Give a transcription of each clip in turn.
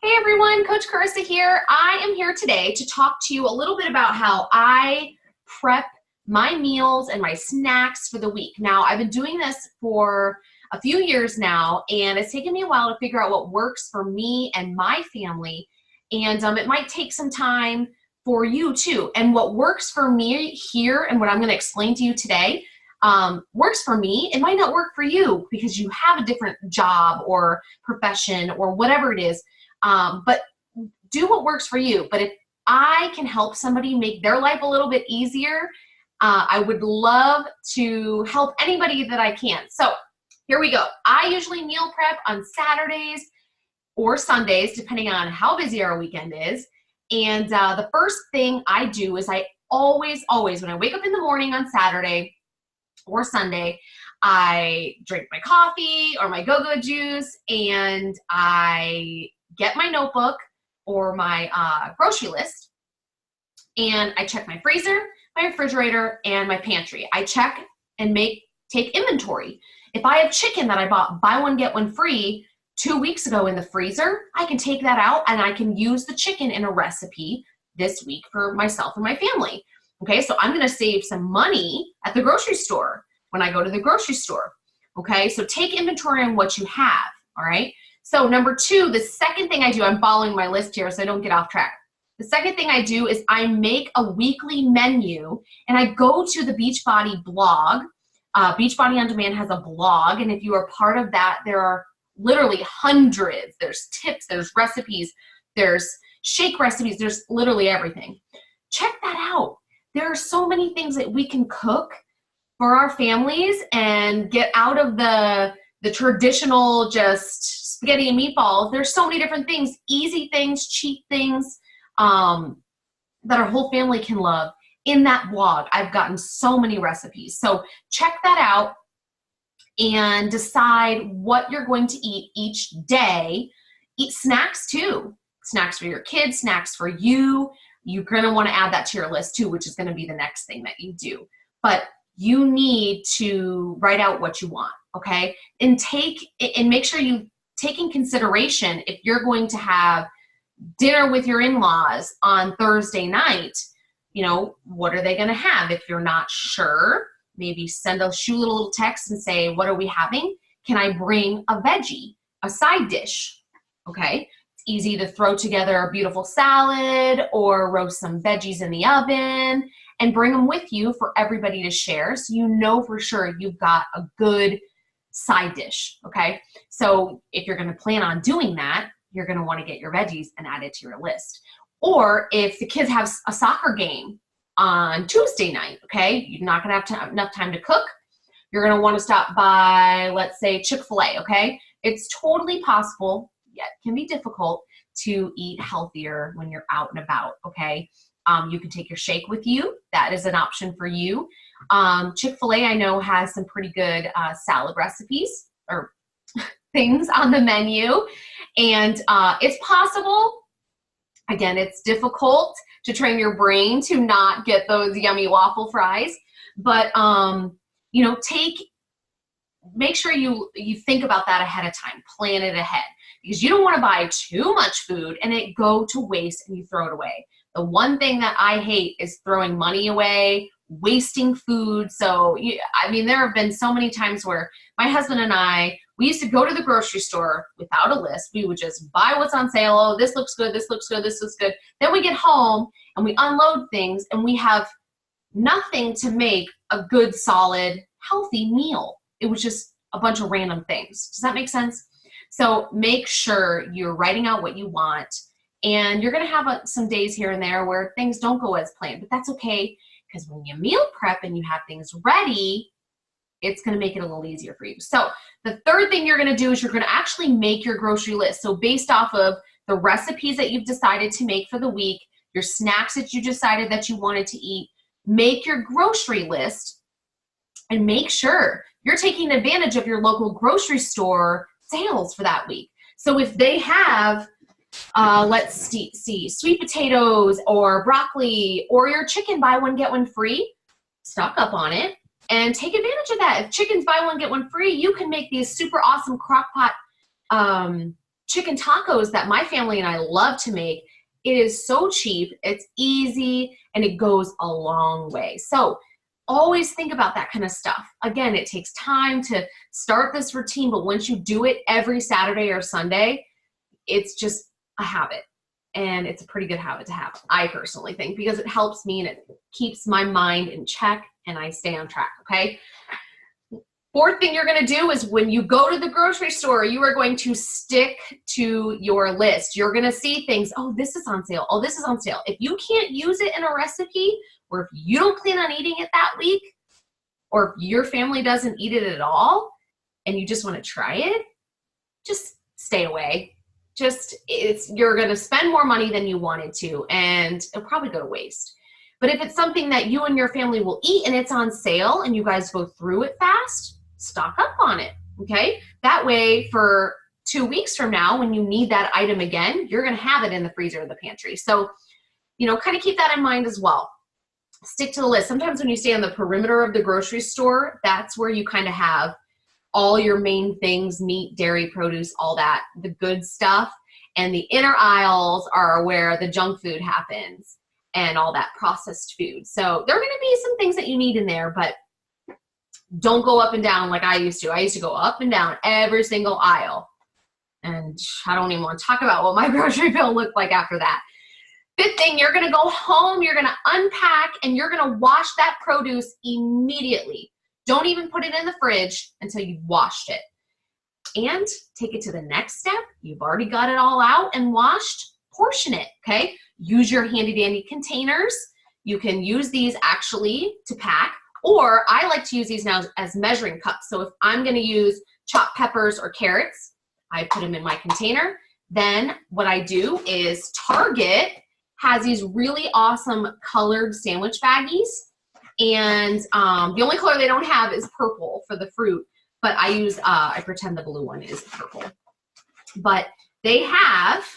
Hey everyone, Coach Carissa here. I am here today to talk to you a little bit about how I prep my meals and my snacks for the week. Now, I've been doing this for a few years now, and it's taken me a while to figure out what works for me and my family. And it might take some time for you too. And what works for me here and what I'm going to explain to you today works for me. It might not work for you because you have a different job or profession or whatever it is. But do what works for you. But if I can help somebody make their life a little bit easier, I would love to help anybody that I can. So here we go. I usually meal prep on Saturdays or Sundays, depending on how busy our weekend is. And the first thing I do is I always, when I wake up in the morning on Saturday or Sunday, I drink my coffee or my go-go juice, and I get my notebook or my grocery list, and I check my freezer, my refrigerator, and my pantry. I check and take inventory. If I have chicken that I bought buy one, get one free 2 weeks ago in the freezer, I can take that out and I can use the chicken in a recipe this week for myself and my family. Okay, so I'm gonna save some money at the grocery store when I go to the grocery store. Okay, so take inventory on what you have, all right? So number two, the second thing I do, I'm following my list here so I don't get off track. The second thing I do is I make a weekly menu, and I go to the Beachbody blog. Beachbody On Demand has a blog, and if you are part of that, there are literally hundreds. There's tips, there's recipes, there's shake recipes, there's literally everything. Check that out. There are so many things that we can cook for our families and get out of the traditional just spaghetti and meatballs. There's so many different things, easy things, cheap things that our whole family can love. In that blog, I've gotten so many recipes. So check that out and decide what you're going to eat each day. Eat snacks too. Snacks for your kids, snacks for you. You're going to want to add that to your list too, which is going to be the next thing that you do. But you need to write out what you want, okay? And make sure you take in consideration if you're going to have dinner with your in-laws on Thursday night, what are they going to have? If you're not sure, maybe shoot a little text and say, what are we having? Can I bring a veggie, a side dish? Okay. It's easy to throw together a beautiful salad or roast some veggies in the oven and bring them with you for everybody to share, so you know for sure you've got a good side dish, okay? So if you're gonna plan on doing that, you're gonna wanna get your veggies and add it to your list. Or if the kids have a soccer game on Tuesday night, okay, you're not gonna have enough time to cook, you're gonna wanna stop by, let's say, Chick-fil-A, okay? It's totally possible, yet can be difficult, to eat healthier when you're out and about, okay? You can take your shake with you. That is an option for you. Chick-fil-A, I know, has some pretty good salad recipes or things on the menu. And it's possible, again, it's difficult to train your brain to not get those yummy waffle fries. But, make sure you think about that ahead of time. Plan it ahead. Because you don't want to buy too much food and it go to waste and you throw it away. The one thing that I hate is throwing money away, wasting food. So, there have been so many times where my husband and I, we used to go to the grocery store without a list. We would just buy what's on sale. Oh, this looks good, this looks good, this looks good. Then we get home and we unload things and we have nothing to make a good, solid, healthy meal. It was just a bunch of random things. Does that make sense? So make sure you're writing out what you want. And you're going to have some days here and there where things don't go as planned, but that's okay, because when you meal prep and you have things ready, it's going to make it a little easier for you. So the third thing you're going to do is you're going to actually make your grocery list. So based off of the recipes that you've decided to make for the week, your snacks that you decided that you wanted to eat, make your grocery list and make sure you're taking advantage of your local grocery store sales for that week. So if they have let's see, sweet potatoes or broccoli or your chicken, buy one, get one free, stock up on it and take advantage of that. If chicken's buy one, get one free, you can make these super awesome crock pot chicken tacos that my family and I love to make. It is so cheap, it's easy, and it goes a long way. So always think about that kind of stuff. Again, it takes time to start this routine, but once you do it every Saturday or Sunday, it's just a habit. And it's a pretty good habit to have, I personally think, because it helps me and it keeps my mind in check and I stay on track, okay? Fourth thing you're gonna do is when you go to the grocery store, you are going to stick to your list. You're gonna see things, oh, this is on sale, oh, this is on sale. If you can't use it in a recipe, or if you don't plan on eating it that week, or if your family doesn't eat it at all, and you just wanna try it, just stay away. You're gonna spend more money than you wanted to, and it'll probably go to waste. But if it's something that you and your family will eat and it's on sale and you guys go through it fast, stock up on it, okay? That way for 2 weeks from now, when you need that item again, you're gonna have it in the freezer or the pantry. So, kind of keep that in mind as well. Stick to the list. Sometimes when you stay on the perimeter of the grocery store, that's where you kind of have all your main things, meat, dairy, produce, all that, the good stuff. And the inner aisles are where the junk food happens and all that processed food. So there are gonna be some things that you need in there, but don't go up and down like I used to. I used to go up and down every single aisle. And I don't even want to talk about what my grocery bill looked like after that. Fifth thing, you're gonna go home, you're gonna unpack, and you're gonna wash that produce immediately. Don't even put it in the fridge until you've washed it. And take it to the next step. You've already got it all out and washed, portion it, okay? Use your handy dandy containers. You can use these actually to pack, or I like to use these now as measuring cups. So if I'm gonna use chopped peppers or carrots, I put them in my container. Then what I do is Target has these really awesome colored sandwich baggies. And the only color they don't have is purple for the fruit, but I pretend the blue one is purple. But they have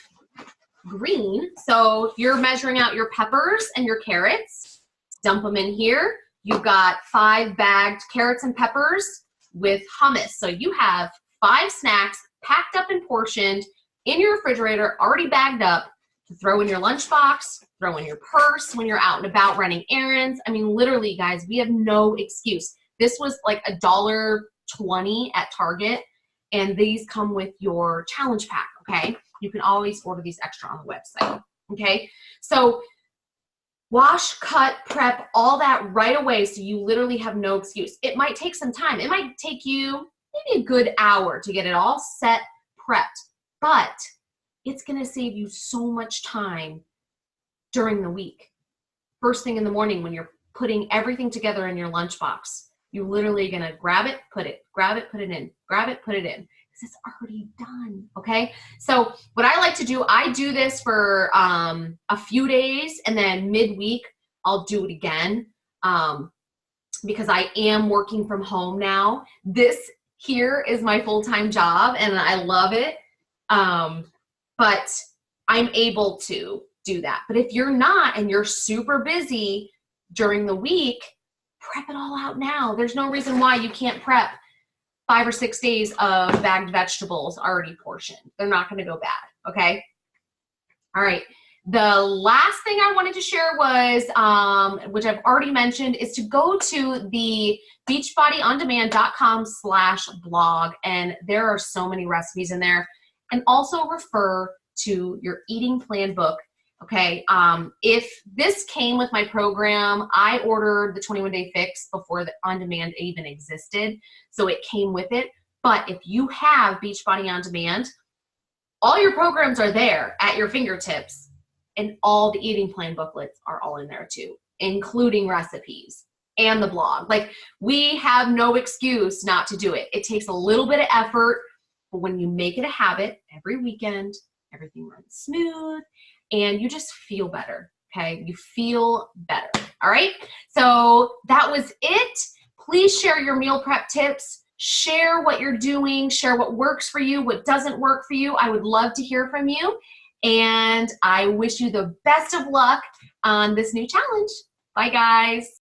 green, so if you're measuring out your peppers and your carrots, dump them in here. You've got 5 bagged carrots and peppers with hummus. So you have 5 snacks packed up and portioned in your refrigerator, already bagged up to throw in your lunchbox, throw in your purse when you're out and about running errands. I mean, literally, guys, we have no excuse. This was like $1.20 at Target, and these come with your challenge pack, okay? You can always order these extra on the website, okay? So wash, cut, prep, all that right away so you literally have no excuse. It might take some time. It might take you maybe a good hour to get it all set, prepped, but it's gonna save you so much time during the week. First thing in the morning when you're putting everything together in your lunchbox, you're literally gonna grab it, put it in, grab it, put it in. It's already done, okay? So what I like to do, I do this for a few days, and then midweek, I'll do it again because I am working from home now. This here is my full-time job, and I love it, but I'm able to do that. But if you're not, and you're super busy during the week, prep it all out now. There's no reason why you can't prep 5 or 6 days of bagged vegetables already portioned. They're not gonna go bad, okay? All right, the last thing I wanted to share was, which I've already mentioned, is to go to the beachbodyondemand.com/blog, and there are so many recipes in there, and also refer to your eating plan book. Okay, if this came with my program, I ordered the 21-day fix before the on-demand even existed, so it came with it. But if you have Beachbody On Demand, all your programs are there at your fingertips, and all the eating plan booklets are all in there too, including recipes and the blog. Like, we have no excuse not to do it. It takes a little bit of effort, but when you make it a habit every weekend, everything runs smooth, and you just feel better, okay? You feel better, all right? So that was it. Please share your meal prep tips. Share what you're doing. Share what works for you, what doesn't work for you. I would love to hear from you. And I wish you the best of luck on this new challenge. Bye, guys.